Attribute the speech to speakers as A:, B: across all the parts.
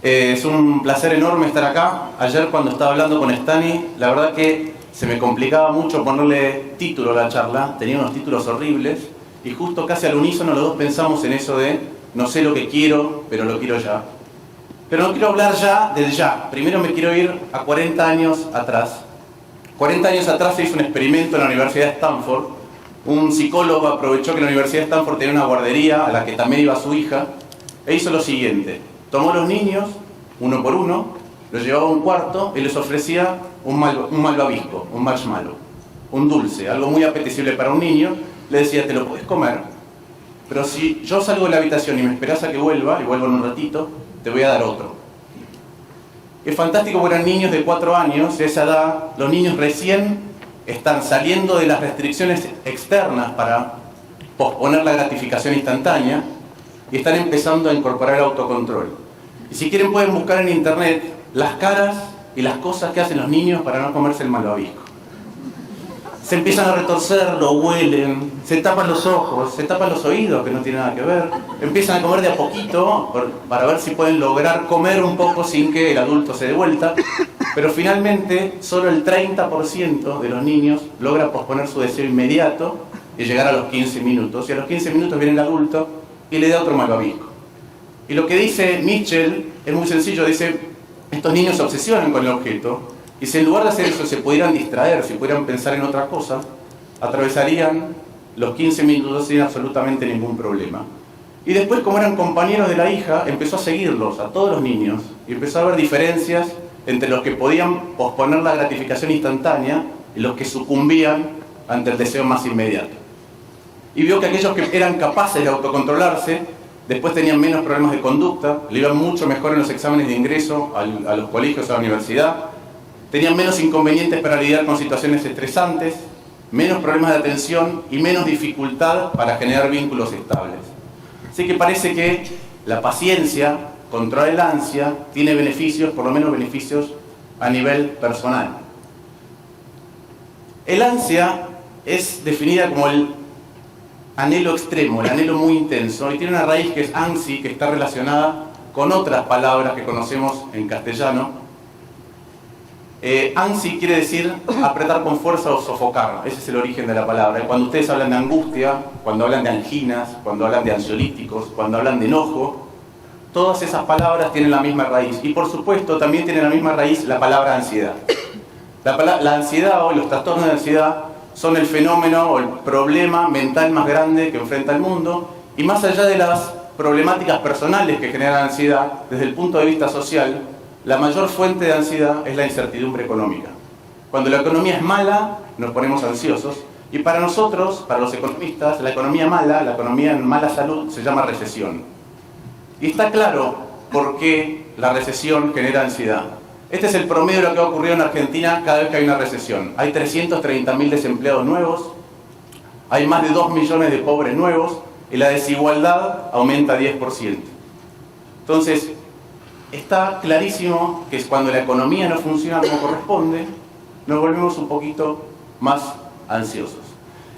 A: Es un placer enorme estar acá. Ayer cuando estaba hablando con Stani, la verdad que se me complicaba mucho ponerle título a la charla. Tenía unos títulos horribles y justo casi al unísono los dos pensamos en eso de no sé lo que quiero, pero lo quiero ya. Pero no quiero hablar ya del ya. Primero me quiero ir a 40 años atrás. 40 años atrás se hizo un experimento en la Universidad de Stanford. Un psicólogo aprovechó que la Universidad de Stanford tenía una guardería a la que también iba su hija e hizo lo siguiente. Tomó a los niños, uno por uno, los llevaba a un cuarto y les ofrecía un malvavisco, un marshmallow, un dulce, algo muy apetecible para un niño. Le decía, te lo puedes comer, pero si yo salgo de la habitación y me esperás a que vuelva, y vuelvo en un ratito, te voy a dar otro. Es fantástico porque eran niños de 4 años, de esa edad, los niños recién están saliendo de las restricciones externas para posponer la gratificación instantánea y están empezando a incorporar el autocontrol. Y si quieren pueden buscar en internet las caras y las cosas que hacen los niños para no comerse el malvavisco. Se empiezan a retorcer, lo huelen, se tapan los ojos, se tapan los oídos, que no tiene nada que ver. Empiezan a comer de a poquito para ver si pueden lograr comer un poco sin que el adulto se dé vuelta. Pero finalmente solo el 30% de los niños logra posponer su deseo inmediato y llegar a los 15 minutos. Y a los 15 minutos viene el adulto y le da otro malvavisco. Y lo que dice Mitchell es muy sencillo, dice, estos niños se obsesionan con el objeto y si en lugar de hacer eso se pudieran distraer, si pudieran pensar en otra cosa, atravesarían los 15 minutos sin absolutamente ningún problema. Y después, como eran compañeros de la hija, empezó a seguirlos, a todos los niños, y empezó a ver diferencias entre los que podían posponer la gratificación instantánea y los que sucumbían ante el deseo más inmediato. Y vio que aquellos que eran capaces de autocontrolarse después tenían menos problemas de conducta, le iban mucho mejor en los exámenes de ingreso a los colegios, a la universidad, tenían menos inconvenientes para lidiar con situaciones estresantes, menos problemas de atención y menos dificultad para generar vínculos estables. Así que parece que la paciencia contra el ansia tiene beneficios, por lo menos beneficios a nivel personal. El ansia es definida como el anhelo extremo, el anhelo muy intenso, y tiene una raíz que es ansi, que está relacionada con otras palabras que conocemos en castellano. Ansi quiere decir apretar con fuerza o sofocar, ese es el origen de la palabra. Cuando ustedes hablan de angustia, cuando hablan de anginas, cuando hablan de ansiolíticos, cuando hablan de enojo, todas esas palabras tienen la misma raíz. Y por supuesto también tiene la misma raíz la palabra ansiedad. La ansiedad o los trastornos de ansiedad son el fenómeno o el problema mental más grande que enfrenta el mundo, y más allá de las problemáticas personales que genera la ansiedad, desde el punto de vista social, la mayor fuente de ansiedad es la incertidumbre económica. Cuando la economía es mala, nos ponemos ansiosos, y para nosotros, para los economistas, la economía mala, la economía en mala salud, se llama recesión. Y está claro por qué la recesión genera ansiedad. Este es el promedio de lo que ha ocurrido en Argentina cada vez que hay una recesión. Hay 330.000 desempleados nuevos, hay más de 2 millones de pobres nuevos y la desigualdad aumenta 10%. Entonces, está clarísimo que es cuando la economía no funciona como corresponde, nos volvemos un poquito más ansiosos.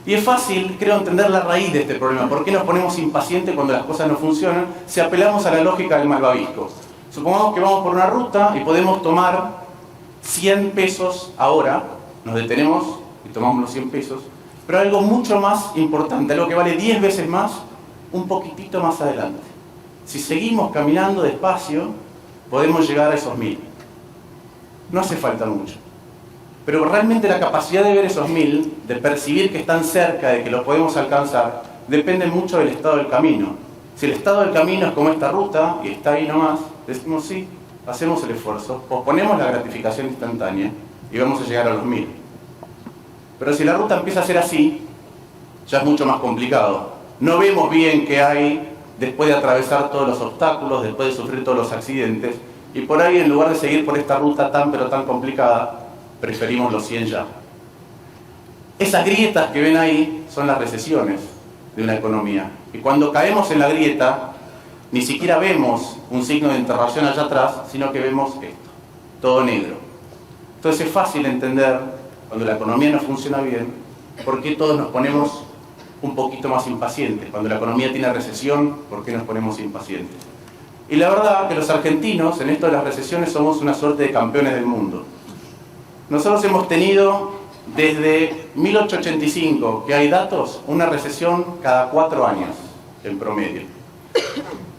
A: Y es fácil, creo, entender la raíz de este problema. ¿Por qué nos ponemos impacientes cuando las cosas no funcionan? Si apelamos a la lógica del malvavisco. Supongamos que vamos por una ruta y podemos tomar 100 pesos ahora, nos detenemos y tomamos los 100 pesos, pero algo mucho más importante, algo que vale 10 veces más, un poquitito más adelante. Si seguimos caminando despacio, podemos llegar a esos 1000. No hace falta mucho. Pero realmente la capacidad de ver esos 1000, de percibir que están cerca, de que los podemos alcanzar, depende mucho del estado del camino. Si el estado del camino es como esta ruta, y está ahí nomás, decimos sí, hacemos el esfuerzo, posponemos la gratificación instantánea y vamos a llegar a los 1000. Pero si la ruta empieza a ser así, ya es mucho más complicado. No vemos bien qué hay después de atravesar todos los obstáculos, después de sufrir todos los accidentes, y por ahí, en lugar de seguir por esta ruta tan pero tan complicada, preferimos los 100 ya. Esas grietas que ven ahí son las recesiones de una economía. Y cuando caemos en la grieta, ni siquiera vemos un signo de interrogación allá atrás, sino que vemos esto, todo negro. Entonces es fácil entender, cuando la economía no funciona bien, por qué todos nos ponemos un poquito más impacientes. Cuando la economía tiene recesión, ¿por qué nos ponemos impacientes? Y la verdad que los argentinos en esto de las recesiones somos una suerte de campeones del mundo. Nosotros hemos tenido desde 1885, que hay datos, una recesión cada 4 años en promedio.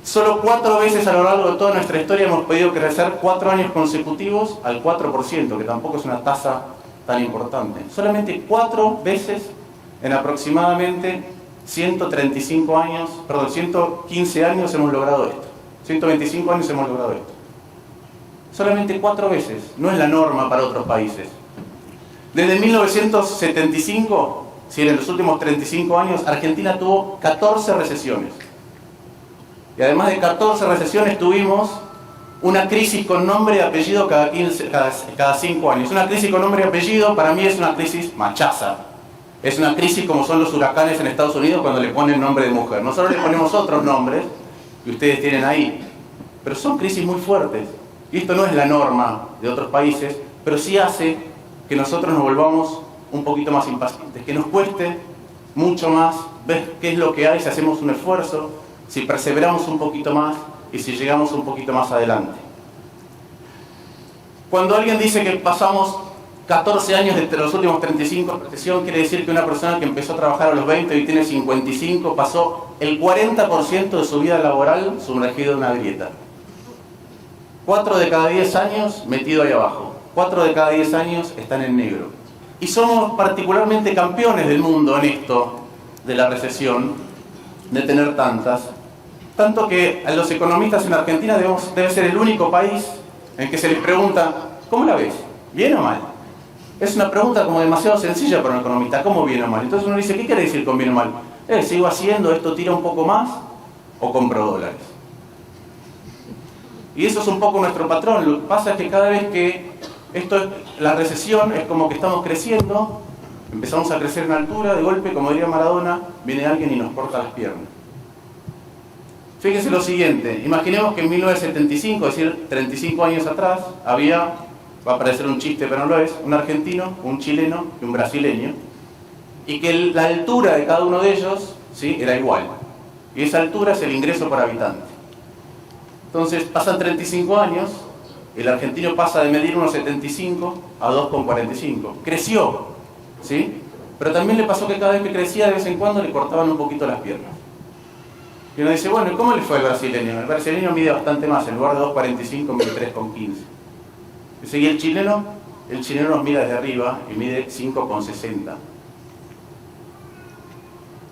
A: Solo 4 veces a lo largo de toda nuestra historia hemos podido crecer 4 años consecutivos al 4%, que tampoco es una tasa tan importante. Solamente 4 veces en aproximadamente 135 años, perdón, 115 años hemos logrado esto. 125 años hemos logrado esto. Solamente 4 veces, no es la norma para otros países. Desde 1975, si en los últimos 35 años, Argentina tuvo 14 recesiones. Y además de 14 recesiones tuvimos una crisis con nombre y apellido cada 5 años. Una crisis con nombre y apellido para mí es una crisis machaza. Es una crisis como son los huracanes en Estados Unidos cuando le ponen nombre de mujer. Nosotros le ponemos otros nombres que ustedes tienen ahí. Pero son crisis muy fuertes. Y esto no es la norma de otros países, pero sí hace que nosotros nos volvamos un poquito más impacientes, que nos cueste mucho más ver qué es lo que hay si hacemos un esfuerzo, si perseveramos un poquito más y si llegamos un poquito más adelante. Cuando alguien dice que pasamos 14 años entre los últimos 35 en recesión, quiere decir que una persona que empezó a trabajar a los 20 y tiene 55 pasó el 40% de su vida laboral sumergido en una grieta. 4 de cada 10 años metido ahí abajo. 4 de cada 10 años están en negro. Y somos particularmente campeones del mundo en esto de la recesión, de tener tantas. Tanto que a los economistas en Argentina debe ser el único país en que se les pregunta, ¿cómo la ves? ¿Bien o mal? Es una pregunta como demasiado sencilla para un economista, ¿cómo bien o mal? Entonces uno dice, ¿qué quiere decir con bien o mal? ¿Sigo haciendo, esto tira un poco más o compro dólares? Y eso es un poco nuestro patrón. Lo que pasa es que cada vez que la recesión es como que estamos creciendo, empezamos a crecer en altura, de golpe, como diría Maradona, viene alguien y nos corta las piernas. Fíjense lo siguiente, imaginemos que en 1975, es decir, 35 años atrás, va a parecer un chiste pero no lo es, un argentino, un chileno y un brasileño, y que la altura de cada uno de ellos, ¿sí?, era igual. Y esa altura es el ingreso por habitante. Entonces pasan 35 años, el argentino pasa de medir 1,75 a 2,45. Creció, ¿sí? Pero también le pasó que cada vez que crecía, de vez en cuando le cortaban un poquito las piernas. Y uno dice, bueno, ¿y cómo le fue al brasileño? El brasileño mide bastante más, en lugar de 2,45 mide 3,15. Y seguía el chileno nos mira desde arriba y mide 5,60.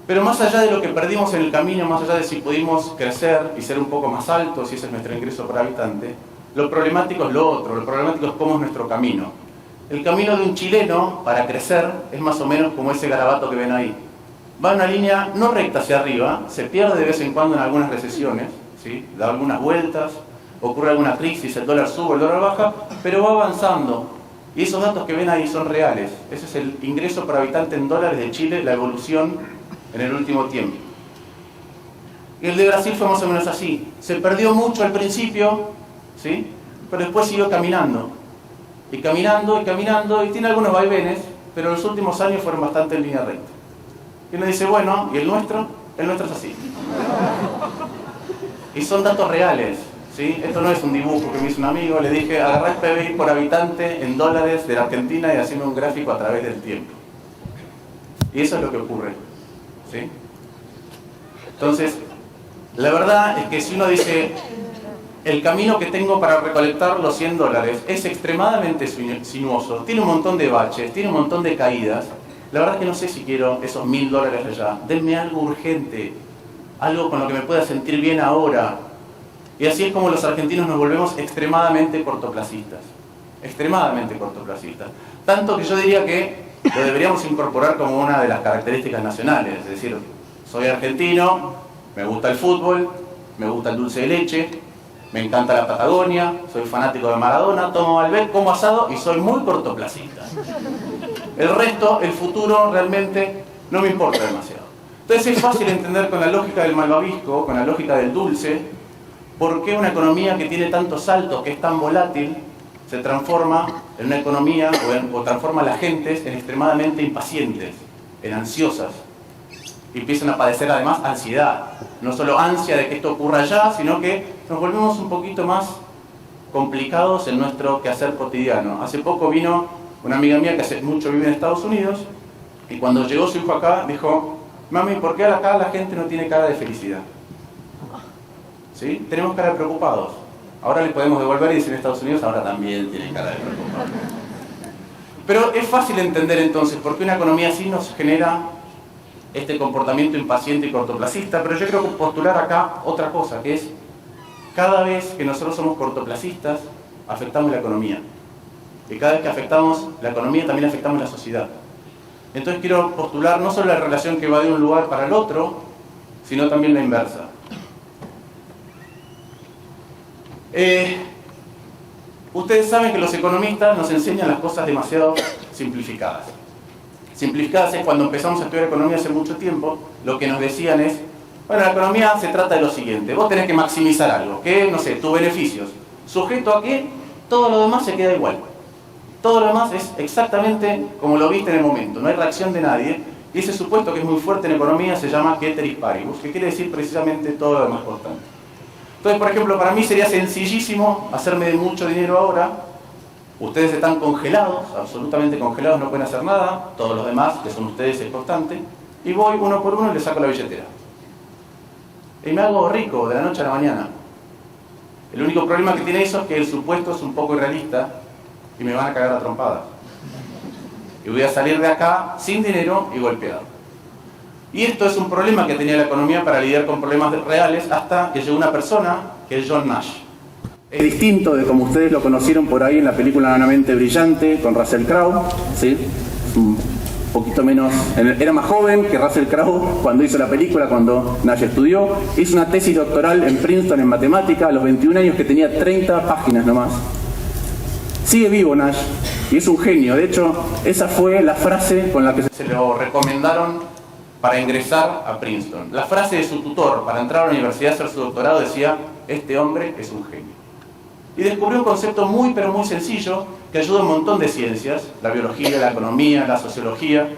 A: Pero más allá de lo que perdimos en el camino, más allá de si pudimos crecer y ser un poco más altos, si ese es nuestro ingreso por habitante, lo problemático es lo otro, lo problemático es cómo es nuestro camino. El camino de un chileno para crecer es más o menos como ese garabato que ven ahí. Va en una línea no recta hacia arriba, se pierde de vez en cuando en algunas recesiones, ¿sí?, da algunas vueltas, ocurre alguna crisis, el dólar sube, el dólar baja, pero va avanzando. Y esos datos que ven ahí son reales. Ese es el ingreso por habitante en dólares de Chile, la evolución en el último tiempo. Y el de Brasil fue más o menos así. Se perdió mucho al principio, ¿sí?, pero después siguió caminando. Y caminando, y caminando, y tiene algunos vaivenes, pero los últimos años fueron bastante en línea recta. Y uno dice, bueno, ¿y el nuestro? El nuestro es así. Y son datos reales, ¿sí? Esto no es un dibujo que me hizo un amigo, le dije, agarrá el PBI por habitante en dólares de la Argentina y haciendo un gráfico a través del tiempo. Y eso es lo que ocurre, ¿sí? Entonces, la verdad es que si uno dice, el camino que tengo para recolectar los 100 dólares es extremadamente sinuoso, tiene un montón de baches, tiene un montón de caídas, la verdad es que no sé si quiero esos 1000 dólares allá. Denme algo urgente, algo con lo que me pueda sentir bien ahora. Y así es como los argentinos nos volvemos extremadamente cortoplacistas. Extremadamente cortoplacistas. Tanto que yo diría que lo deberíamos incorporar como una de las características nacionales. Es decir, soy argentino, me gusta el fútbol, me gusta el dulce de leche, me encanta la Patagonia, soy fanático de Maradona, tomo Malbec, como asado y soy muy cortoplacista. El resto, el futuro, realmente no me importa demasiado. Entonces es fácil entender con la lógica del malvavisco, con la lógica del dulce, por qué una economía que tiene tantos saltos, que es tan volátil, se transforma en una economía o transforma a las gentes en extremadamente impacientes, en ansiosas. y empiezan a padecer además ansiedad. No solo ansia de que esto ocurra ya, sino que nos volvemos un poquito más complicados en nuestro quehacer cotidiano. Hace poco vino una amiga mía que hace mucho vive en Estados Unidos y cuando llegó su hijo acá dijo: mami, ¿por qué acá la gente no tiene cara de felicidad? ¿Sí? Tenemos cara de preocupados. Ahora le podemos devolver y decir en Estados Unidos ahora también tienen cara de preocupados. Pero es fácil entender entonces por qué una economía así nos genera este comportamiento impaciente y cortoplacista, pero yo quiero postular acá otra cosa, que es: cada vez que nosotros somos cortoplacistas, afectamos la economía. Y cada vez que afectamos la economía, también afectamos la sociedad. Entonces quiero postular no solo la relación que va de un lugar para el otro, sino también la inversa. Ustedes saben que los economistas nos enseñan las cosas demasiado simplificadas. Simplificadas es cuando empezamos a estudiar economía hace mucho tiempo, lo que nos decían es: bueno, la economía se trata de lo siguiente, vos tenés que maximizar algo, que, no sé, tus beneficios, sujeto a que todo lo demás se queda igual. Todo lo demás es exactamente como lo viste en el momento, no hay reacción de nadie, y ese supuesto que es muy fuerte en economía se llama ceteris paribus, que quiere decir precisamente todo lo demás constante. Entonces, por ejemplo, para mí sería sencillísimo hacerme de mucho dinero ahora. Ustedes están congelados, absolutamente congelados, no pueden hacer nada, todos los demás, que son ustedes, es constante, y voy uno por uno y les saco la billetera. Y me hago rico de la noche a la mañana. El único problema que tiene eso es que el supuesto es un poco irrealista y me van a cagar a trompadas. Y voy a salir de acá sin dinero y golpeado. Y esto es un problema que tenía la economía para lidiar con problemas reales hasta que llegó una persona que es John Nash. Es distinto de como ustedes lo conocieron por ahí en la película Una mente brillante con Russell Crowe, ¿sí? Un poquito menos, era más joven que Russell Crowe cuando hizo la película, cuando Nash estudió. Hizo una tesis doctoral en Princeton en matemática a los 21 años, que tenía 30 páginas nomás. Sigue vivo Nash y es un genio. De hecho, esa fue la frase con la que se lo recomendaron para ingresar a Princeton. La frase de su tutor para entrar a la universidad a hacer su doctorado decía: este hombre es un genio. Y descubrió un concepto muy pero muy sencillo que ayuda a un montón de ciencias, la biología, la economía, la sociología,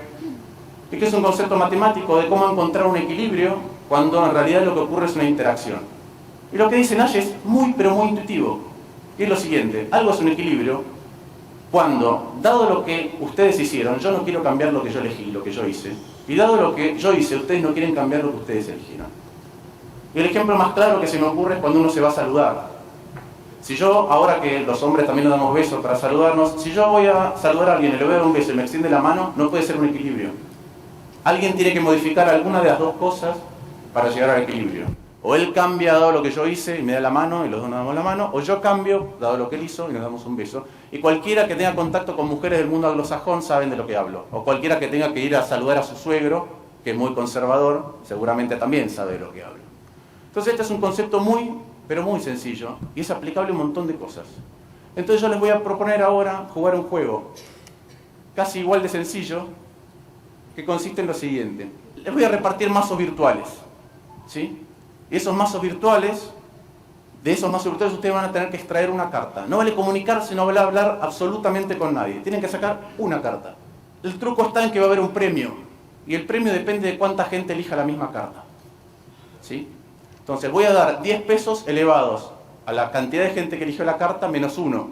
A: y que es un concepto matemático de cómo encontrar un equilibrio cuando en realidad lo que ocurre es una interacción. Y lo que dice Nash es muy pero muy intuitivo, y es lo siguiente: algo es un equilibrio cuando, dado lo que ustedes hicieron, yo no quiero cambiar lo que yo elegí, lo que yo hice, y dado lo que yo hice, ustedes no quieren cambiar lo que ustedes eligieron. Y el ejemplo más claro que se me ocurre es cuando uno se va a saludar. Si yo, ahora que los hombres también nos damos besos para saludarnos, si yo voy a saludar a alguien y le voy a dar un beso y me extiende la mano, no puede ser un equilibrio. Alguien tiene que modificar alguna de las dos cosas para llegar al equilibrio. O él cambia dado lo que yo hice y me da la mano y los dos nos damos la mano, o yo cambio dado lo que él hizo y nos damos un beso. Y cualquiera que tenga contacto con mujeres del mundo anglosajón saben de lo que hablo. O cualquiera que tenga que ir a saludar a su suegro, que es muy conservador, seguramente también sabe de lo que hablo. Entonces este es un concepto muy, pero muy sencillo, y es aplicable a un montón de cosas. Entonces yo les voy a proponer ahora jugar un juego casi igual de sencillo, que consiste en lo siguiente. Les voy a repartir mazos virtuales, ¿sí? Y esos mazos virtuales, de esos mazos virtuales ustedes van a tener que extraer una carta. No vale comunicarse, no vale hablar absolutamente con nadie. Tienen que sacar una carta. El truco está en que va a haber un premio, y el premio depende de cuánta gente elija la misma carta, ¿sí? Entonces voy a dar 10 pesos elevados a la cantidad de gente que eligió la carta menos 1,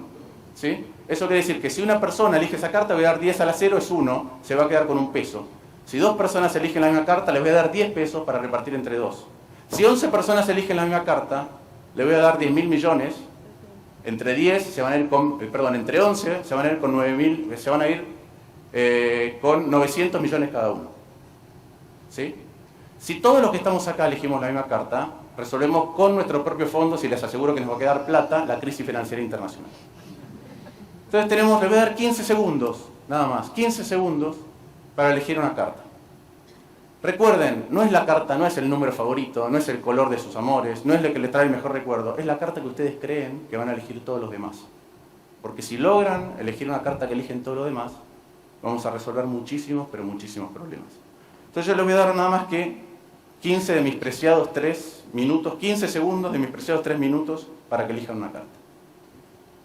A: ¿sí? Eso quiere decir que si una persona elige esa carta, voy a dar 10 a la 0, es 1, se va a quedar con un peso. Si 2 personas eligen la misma carta, les voy a dar 10 pesos para repartir entre 2. Si 11 personas eligen la misma carta, le voy a dar 10.000 millones. Entre 10 se van a ir con, entre 11 se van a ir con 9.000, se van a ir con 900 millones cada uno, ¿sí? Si todos los que estamos acá elegimos la misma carta, resolvemos con nuestros propios fondos, y les aseguro que nos va a quedar plata, la crisis financiera internacional. Entonces les voy a dar 15 segundos, nada más, 15 segundos para elegir una carta. Recuerden, no es la carta, no es el número favorito, no es el color de sus amores, no es lo que les trae el mejor recuerdo, es la carta que ustedes creen que van a elegir todos los demás. Porque si logran elegir una carta que eligen todos los demás, vamos a resolver muchísimos, pero muchísimos problemas. Entonces yo les voy a dar nada más que 15 de mis preciados 3 minutos, 15 segundos de mis preciados 3 minutos para que elijan una carta.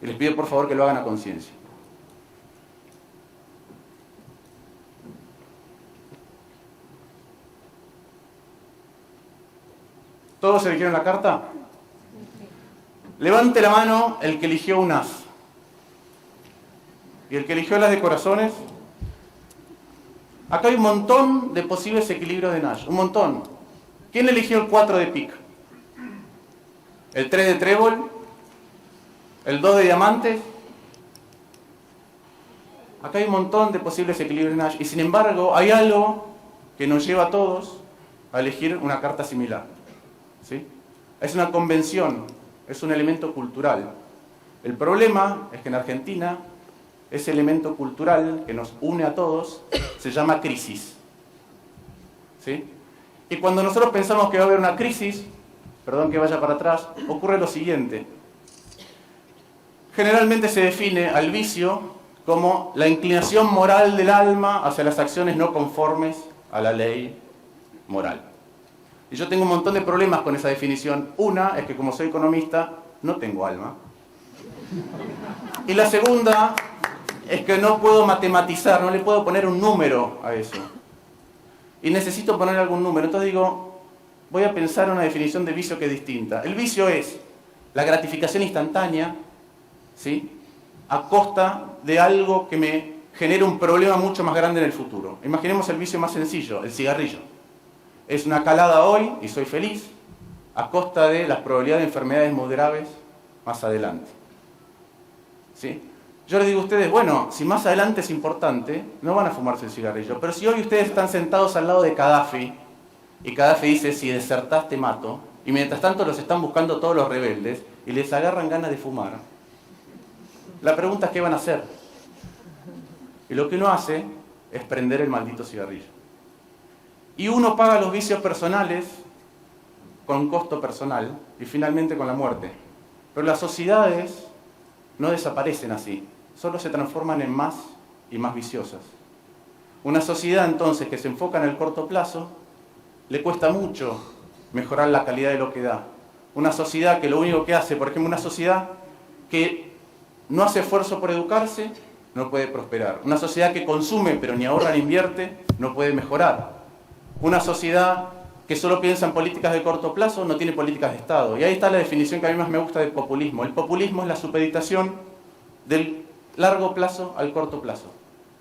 A: Y les pido por favor que lo hagan a conciencia. ¿Todos eligieron la carta? Levante la mano el que eligió un as. ¿Y el que eligió las de corazones? Acá hay un montón de posibles equilibrios de Nash, un montón. ¿Quién eligió el 4 de pica? ¿El 3 de trébol? ¿El 2 de diamantes? Acá hay un montón de posibles equilibrios de Nash y sin embargo hay algo que nos lleva a todos a elegir una carta similar. ¿Sí? Es una convención, es un elemento cultural. El problema es que en Argentina ese elemento cultural que nos une a todos se llama crisis. ¿Sí? Y cuando nosotros pensamos que va a haber una crisis, perdón que vaya para atrás, ocurre lo siguiente. Generalmente se define al vicio como la inclinación moral del alma hacia las acciones no conformes a la ley moral. Y yo tengo un montón de problemas con esa definición. Una es que como soy economista, no tengo alma. Y la segunda es que no puedo matematizar, no le puedo poner un número a eso. Y necesito poner algún número. Entonces digo, voy a pensar una definición de vicio que es distinta. El vicio es la gratificación instantánea, ¿sí?, a costa de algo que me genera un problema mucho más grande en el futuro. Imaginemos el vicio más sencillo, el cigarrillo. Es una calada hoy y soy feliz, a costa de las probabilidades de enfermedades muy graves más adelante. ¿Sí? Yo les digo a ustedes, bueno, si más adelante es importante, no van a fumarse el cigarrillo. Pero si hoy ustedes están sentados al lado de Gaddafi, y Gaddafi dice, si desertás te mato, y mientras tanto los están buscando todos los rebeldes, y les agarran ganas de fumar, la pregunta es qué van a hacer. Y lo que uno hace es prender el maldito cigarrillo. Y uno paga los vicios personales con costo personal y finalmente con la muerte. Pero las sociedades no desaparecen así, solo se transforman en más y más viciosas. Una sociedad entonces que se enfoca en el corto plazo, le cuesta mucho mejorar la calidad de lo que da. Una sociedad que lo único que hace, por ejemplo, una sociedad que no hace esfuerzo por educarse, no puede prosperar. Una sociedad que consume pero ni ahorra ni invierte, no puede mejorar. Una sociedad que solo piensa en políticas de corto plazo, no tiene políticas de Estado. Y ahí está la definición que a mí más me gusta del populismo. El populismo es la supeditación del largo plazo al corto plazo.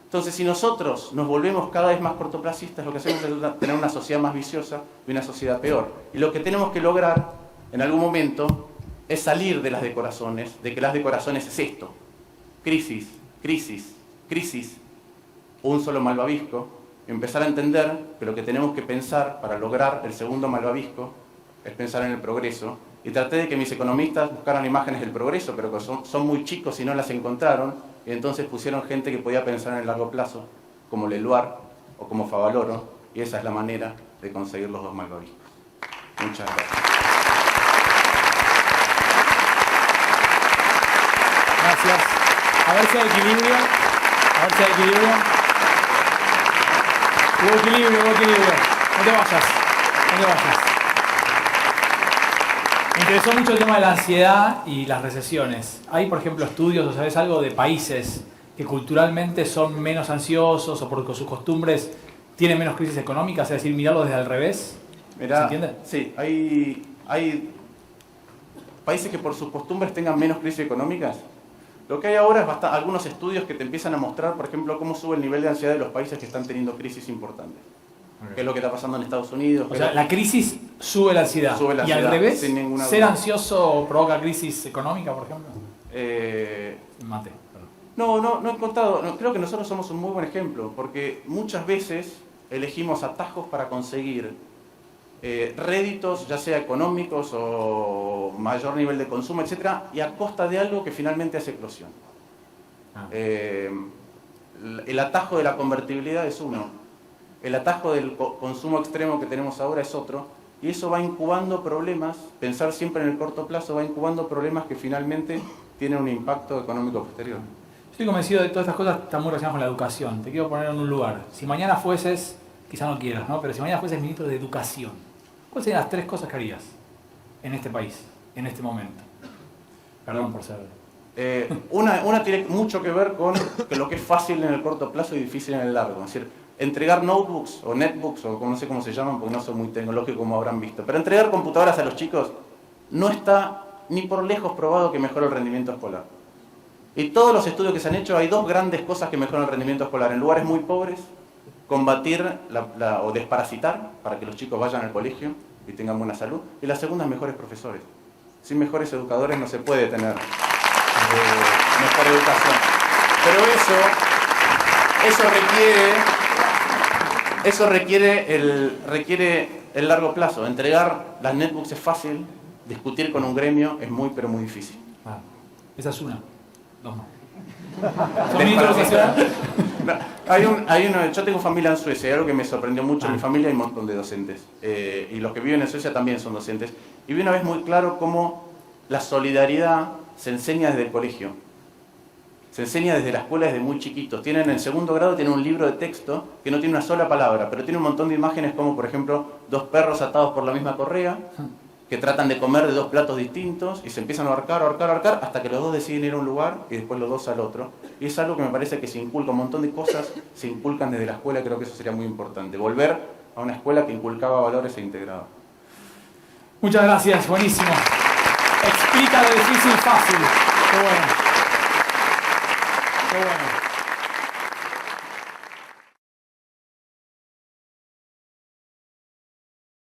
A: Entonces, si nosotros nos volvemos cada vez más cortoplacistas, lo que hacemos es tener una sociedad más viciosa y una sociedad peor. Y lo que tenemos que lograr, en algún momento, es salir de las de corazones, de que las de corazones es esto. Crisis, crisis, crisis, un solo malvavisco. Empezar a entender que lo que tenemos que pensar para lograr el segundo malvavisco es pensar en el progreso. Y traté de que mis economistas buscaran imágenes del progreso, pero que son muy chicos y no las encontraron. Y entonces pusieron gente que podía pensar en el largo plazo, como Leluar o como Favaloro. Y esa es la manera de conseguir los dos malvaviscos. Muchas gracias.
B: Gracias. A ver si hay equilibrio. A ver si hay equilibrio. Hubo equilibrio, hubo equilibrio. No te vayas. No te vayas. Me interesó mucho el tema de la ansiedad y las recesiones. ¿Hay, por ejemplo, estudios o sabes algo de países que culturalmente son menos ansiosos o por sus costumbres tienen menos crisis económicas? Es decir, mirarlo desde al revés.
A: Mirá,
B: ¿se entiende?
A: Sí, hay países que por sus costumbres tengan menos crisis económicas. Lo que hay ahora es algunos estudios que te empiezan a mostrar, por ejemplo, cómo sube el nivel de ansiedad de los países que están teniendo crisis importantes. Okay. ¿Qué es lo que está pasando en Estados Unidos?
B: O sea, la crisis sube la ansiedad.
A: Sube la ansiedad,
B: y al revés,
A: sin ninguna
B: ser
A: duda.
B: ansioso provoca crisis económica, por ejemplo. Mate.
A: No he encontrado. No, creo que nosotros somos un muy buen ejemplo, porque muchas veces elegimos atajos para conseguir réditos, ya sea económicos o mayor nivel de consumo, etcétera, y a costa de algo que finalmente hace explosión. El atajo de la convertibilidad es uno, el atajo del consumo extremo que tenemos ahora es otro, y eso va incubando problemas. Pensar siempre en el corto plazo va incubando problemas que finalmente tienen un impacto económico posterior.
B: Estoy convencido de que todas estas cosas están muy relacionadas con la educación. Te quiero poner en un lugar. Si mañana fueses, quizá no quieras, ¿no? Pero si mañana fueses ministro de Educación, ¿cuáles serían las 3 cosas que harías en este país, en este momento? Perdón por ser...
A: Una tiene mucho que ver con que lo que es fácil en el corto plazo y difícil en el largo. Es decir, entregar notebooks o netbooks, o no sé cómo se llaman, porque no soy muy tecnológico como habrán visto, pero entregar computadoras a los chicos no está ni por lejos probado que mejore el rendimiento escolar. Y todos los estudios que se han hecho, hay dos grandes cosas que mejoran el rendimiento escolar. En lugares muy pobres, combatir o desparasitar para que los chicos vayan al colegio y tengan buena salud. Y la segunda, mejores profesores. Sin mejores educadores no se puede tener mejor educación. Pero eso requiere el largo plazo. Entregar las netbooks es fácil, discutir con un gremio es muy, pero muy difícil.
B: Ah, esa es una. Dos más.
A: Yo tengo familia en Suecia y algo que me sorprendió mucho. En mi familia hay un montón de docentes. Y los que viven en Suecia también son docentes. Y vi una vez muy claro cómo la solidaridad se enseña desde el colegio. Se enseña desde la escuela desde muy chiquitos. En el segundo grado tienen un libro de texto que no tiene una sola palabra, pero tiene un montón de imágenes como, por ejemplo, dos perros atados por la misma correa que tratan de comer de dos platos distintos y se empiezan a ahorcar hasta que los dos deciden ir a un lugar y después los dos al otro. Y es algo que me parece que se inculca, un montón de cosas se inculcan desde la escuela. Creo que eso sería muy importante, volver a una escuela que inculcaba valores e integraba.
B: Muchas gracias, buenísimo. Explica lo difícil fácil. Qué bueno. Qué bueno.